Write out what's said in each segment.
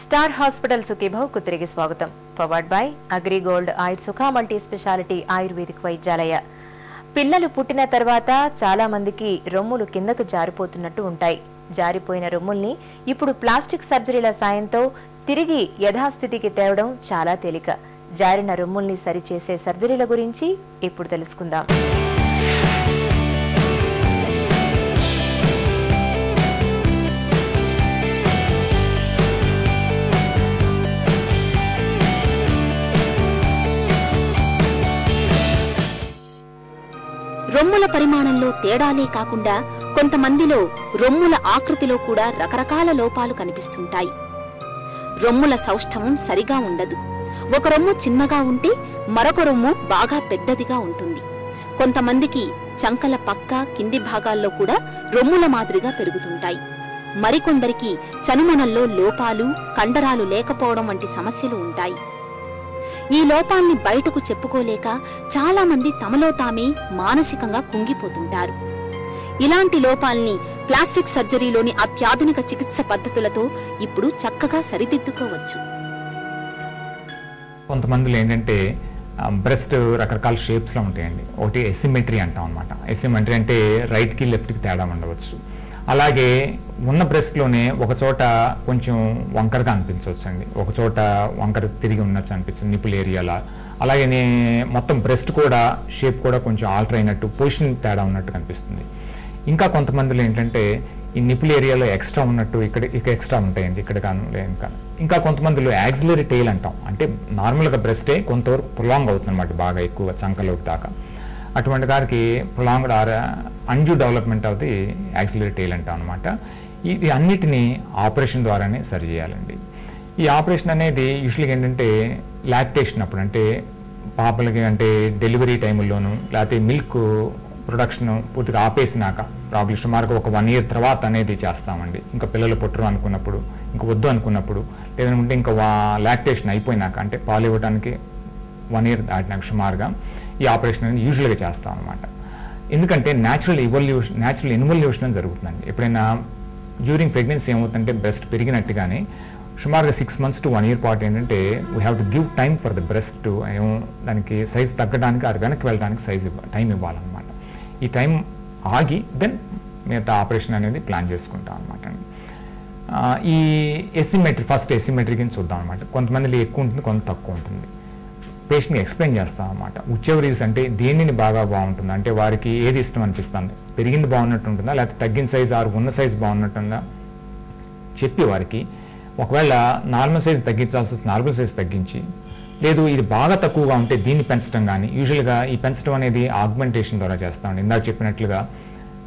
Star hospital సుఖీభావ్కు తిరిగి స్వాగతం. Powered by AgriGold ఆయుర్ సుఖ మల్టీ స్పెషాలిటీ ఆయుర్వేదిక్ వైద్యాలయ. పిల్లలు పుట్టిన తర్వాత చాలా మందికి రొమ్ములు కిందకు జారిపోతున్నట్టు ఉంటాయి. జారిపోయిన రొమ్ముల్ని ఇప్పుడు ప్లాస్టిక్ సర్జరీల సాయంతో తిరిగి యథాస్థితికి తేవడం చాలా తేలిక. జారిన రొమ్ముల్ని సరిచేసే సర్జరీల గురించి ఇప్పుడు తెలుసుకుందాం. రొమ్ముల పరిమాణంలో తేడాలే కాకుండా కొంతమందిలో రొమ్ముల ఆకృతిలో కూడా రకరకాల లోపాలు కనిపిస్తుంటాయి. రొమ్ముల సౌష్ఠవం సరిగా ఉండదు. ఒక రొమ్ము చిన్నగా ఉంటే మరొక రొమ్ము బాగా పెద్దదిగా ఉంటుంది. కొంతమందికి చంకల పక్క కింది భాగాల్లో కూడా రొమ్ముల మాదిరిగా పెరుగుతుంటాయి. మరికొందరికి చనుమనల్లో లోపాలు, కండరాలు లేకపోవడం వంటి సమస్యలు ఉంటాయి. ఈ లోపాల్ని బయటకు చెప్పుకోలేక చాలా మంది తమలో తామే మానసికంగా కుంగిపోతుంటారు. ఇలాంటి లోపాల్ని ప్లాస్టిక్ సర్జరీలోని అత్యాధునిక చికిత్స పద్ధతులతో ఇప్పుడు చక్కగా సరిదిద్దుకోవచ్చు. కొంతమందిలో ఏంటంటే బ్రెస్ట్ రకరకాల షేప్స్లో ఉంటాయండి. ఒకటి ఎసిమెట్రీ అంటాం అనమాట. ఎసిమెట్రీ అంటే రైట్కి లెఫ్ట్కి తేడా ఉండవచ్చు. అలాగే ఉన్న బ్రెస్ట్లోనే ఒక చోట కొంచెం వంకరగా అనిపించవచ్చు అండి, ఒక చోట వంకర తిరిగి ఉన్నట్టు అనిపిస్తుంది నిపుల్ ఏరియాలో. అలాగే మొత్తం బ్రెస్ట్ కూడా షేప్ కూడా కొంచెం ఆల్టర్ అయినట్టు, పొజిషన్ తేడా ఉన్నట్టు కనిపిస్తుంది. ఇంకా కొంతమందిలో ఏంటంటే ఈ నిపుల్ ఏరియాలో ఎక్స్ట్రా ఉన్నట్టు ఇక్కడ ఎక్స్ట్రా ఉంటాయండి, ఇక్కడ కానీ ఇంకా కొంతమందిలో యాక్సిలరీ టెయిల్ అంటాం. అంటే నార్మల్గా బ్రెస్టే కొంతవరకు ప్రొలాంగ్ అవుతుంది అనమాట, బాగా ఎక్కువ చంకలోకి దాకా. అటువంటి గారికి prolonged or undue development of the axillary tail అంటాం అనమాట. ఇది అన్నిటినీ ఆపరేషన్ ద్వారానే సరి చేయాలండి. ఈ ఆపరేషన్ అనేది యూజువల్గా ఏంటంటే లాక్టేషన్ అప్పుడు, అంటే పాపలకి అంటే డెలివరీ టైంలోను, లేకపోతే మిల్క్ ప్రొడక్షన్ పూర్తిగా ఆపేసినాక ప్రాబ్లీ సుమారుగా ఒక 1 year తర్వాత అనేది చేస్తామండి. ఇంకా పిల్లలు పుట్టరు అనుకున్నప్పుడు, ఇంకా వద్దు అనుకున్నప్పుడు, లేదంటే ఇంకా లాక్టేషన్ అయిపోయినాక, అంటే పాలు ఇవ్వడానికి 1 year దాటినాక సుమారుగా ఈ ఆపరేషన్ అనేది యూజువల్గా చేస్తాం అనమాట. ఎందుకంటే న్యాచురల్ ఇన్వల్యూషన్ అని జరుగుతుందండి. ఎప్పుడైనా డ్యూరింగ్ ప్రెగ్నెన్సీ ఏమవుతుందంటే బ్రెస్ట్ పెరిగినట్టుగానే సుమారుగా 6 months to 1 year పాటు ఏంటంటే we have to give time for the breast to దానికి సైజ్ తగ్గడానికి, అది వెనక్కి వెళ్ళడానికి టైం ఇవ్వాలన్నమాట. ఈ టైం ఆగి దెన్ మిగతా ఆపరేషన్ అనేది ప్లాన్ చేసుకుంటాం అనమాట. ఈ ఫస్ట్ ఎసిమెట్రీ కింద చూద్దాం అనమాట. కొంతమందిలో ఎక్కువ ఉంటుంది, కొంత తక్కువ ఉంటుంది. పేషెంట్కి ఎక్స్ప్లెయిన్ చేస్తాం అనమాట. విచెవర్ ఈజ్ అంటే దేనిని బాగా బాగుంటుంది, అంటే వారికి ఏది ఇష్టం అనిపిస్తుంది, పెరిగింది బాగున్నట్టు ఉంటుందా, లేకపోతే తగ్గిన సైజ్ ఆరు ఉన్న సైజ్ బాగున్నట్టుందా చెప్పి వారికి ఒకవేళ నార్మల్ సైజ్ తగ్గించాల్సి వస్తే నార్మల్ సైజ్ తగ్గించి, లేదు ఇది బాగా తక్కువగా ఉంటే దీన్ని పెంచడం కానీ, యూజువల్గా ఈ పెంచడం అనేది ఆగ్మెంటేషన్ ద్వారా చేస్తామండి. ఇందాక చెప్పినట్లుగా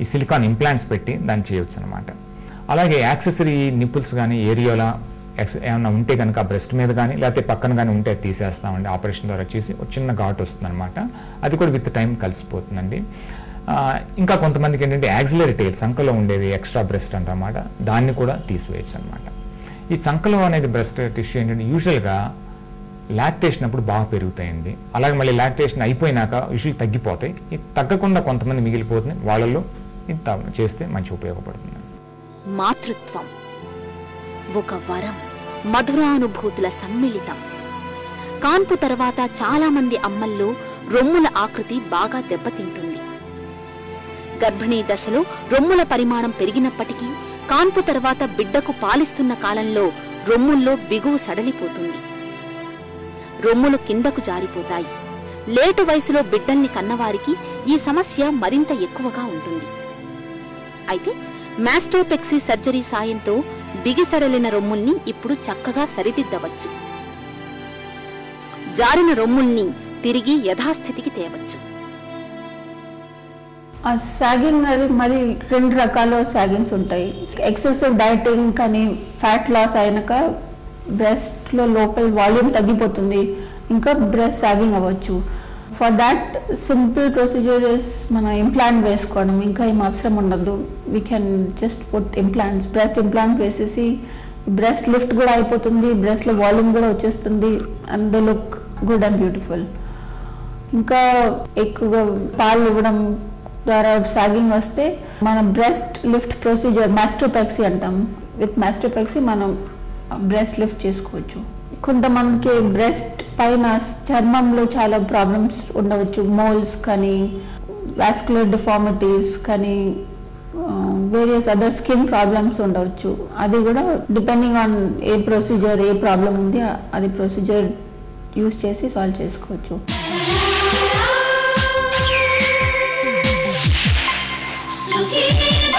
ఈ సిలికాన్ ఇంప్లాంట్స్ పెట్టి దాన్ని చేయవచ్చు అనమాట. అలాగే యాక్సెసరీ నిపుల్స్ కానీ ఏరియాలో ఏమన్నా ఉంటే కనుక బ్రెస్ట్ మీద కానీ లేకపోతే పక్కన కానీ ఉంటే తీసేస్తామండి. ఆపరేషన్ ద్వారా చేసి ఒక చిన్న ఘాట్ వస్తుంది అనమాట. అది కూడా విత్ టైం కలిసిపోతుందండి. ఇంకా కొంతమందికి ఏంటంటే యాక్సిలరీ టెయిల్, చంకలో ఉండేది ఎక్స్ట్రా బ్రెస్ట్ అంటమాట, దాన్ని కూడా తీసివేయచ్చు అనమాట. ఈ చంకలో అనేది బ్రెస్ట్ టిష్యూ ఏంటంటే యూజువల్గా లాక్టేషన్ అప్పుడు బాగా పెరుగుతాయండి. అలాగే మళ్ళీ లాక్టేషన్ అయిపోయినాక యూజువల్ తగ్గిపోతాయి. ఇది తగ్గకుండా కొంతమంది మిగిలిపోతుంది, వాళ్ళల్లో ఇది చేస్తే మంచి ఉపయోగపడుతుంది. మాతృత్వం ఒక వరం, మధురానుభూతుల సమ్మిళితం. కాన్పు తర్వాత చాలా మంది అమ్మల్లో రొమ్ముల ఆకృతి బాగా దెబ్బతింటుంది. గర్భిణీ దశలో రొమ్ముల పరిమాణం పెరిగినప్పటికీ కాన్పు తర్వాత బిడ్డకు పాలిస్తున్న కాలంలో రొమ్ముల్లో బిగువు సడలిపోతుంది. రొమ్ములు కిందకు జారిపోతాయి. లేటు వయసులో బిడ్డల్ని కన్నవారికి ఈ సమస్య మరింత ఎక్కువగా ఉంటుంది. అయితే మాస్టోపెక్సీ సర్జరీ సాయంతో బిగిసడలిన రొమ్ముల్ని ఇప్పుడు చక్కగా సరిదిద్దవచ్చు. జారిన రొమ్ముల్ని తిరిగి యథాస్థితికి తేవచ్చు. సాగింగ్ అది మరి 2 రకాల సాగింగ్స్ ఉంటాయి. ఎక్సెసివ్ డైటింగ్ కానీ ఫ్యాట్ లాస్ అయినాక బ్రెస్ట్లో లోపల వాల్యూమ్ తగ్గిపోతుంది, ఇంకా బ్రెస్ట్ సాగింగ్ అవ్వచ్చు. For that simple procedure is మన ఇంప్లాంట్ వేసుకోవడం, ఇంకా ఏం అవసరం ఉండదు. We can just put implants, breast implant వేసేసి బ్రెస్ట్ లిఫ్ట్ కూడా అయిపోతుంది, బ్రెస్ట్లో వాల్యూమ్ కూడా వచ్చేస్తుంది, and they look good and beautiful. ఇంకా ఎక్కువగా పాలు ఇవ్వడం ద్వారా సాగింగ్ వస్తే మన బ్రెస్ట్ లిఫ్ట్ ప్రొసీజర్ మాస్టోపెక్సీ అంటాం. విత్ మాస్టోపెక్సీ మనం బ్రెస్ట్ లిఫ్ట్ చేసుకోవచ్చు. కొంతమందికి బ్రెస్ట్ పైన చర్మంలో చాలా ప్రాబ్లమ్స్ ఉండవచ్చు, మోల్స్ కానీ వాస్కులర్ డిఫార్మిటీస్ కానీ వేరియస్ అదర్ స్కిన్ ప్రాబ్లమ్స్ ఉండవచ్చు. అది కూడా depending on a procedure A problem ఉంది అది ప్రొసీజర్ యూస్ చేసి సాల్వ్ చేసుకోవచ్చు. Suki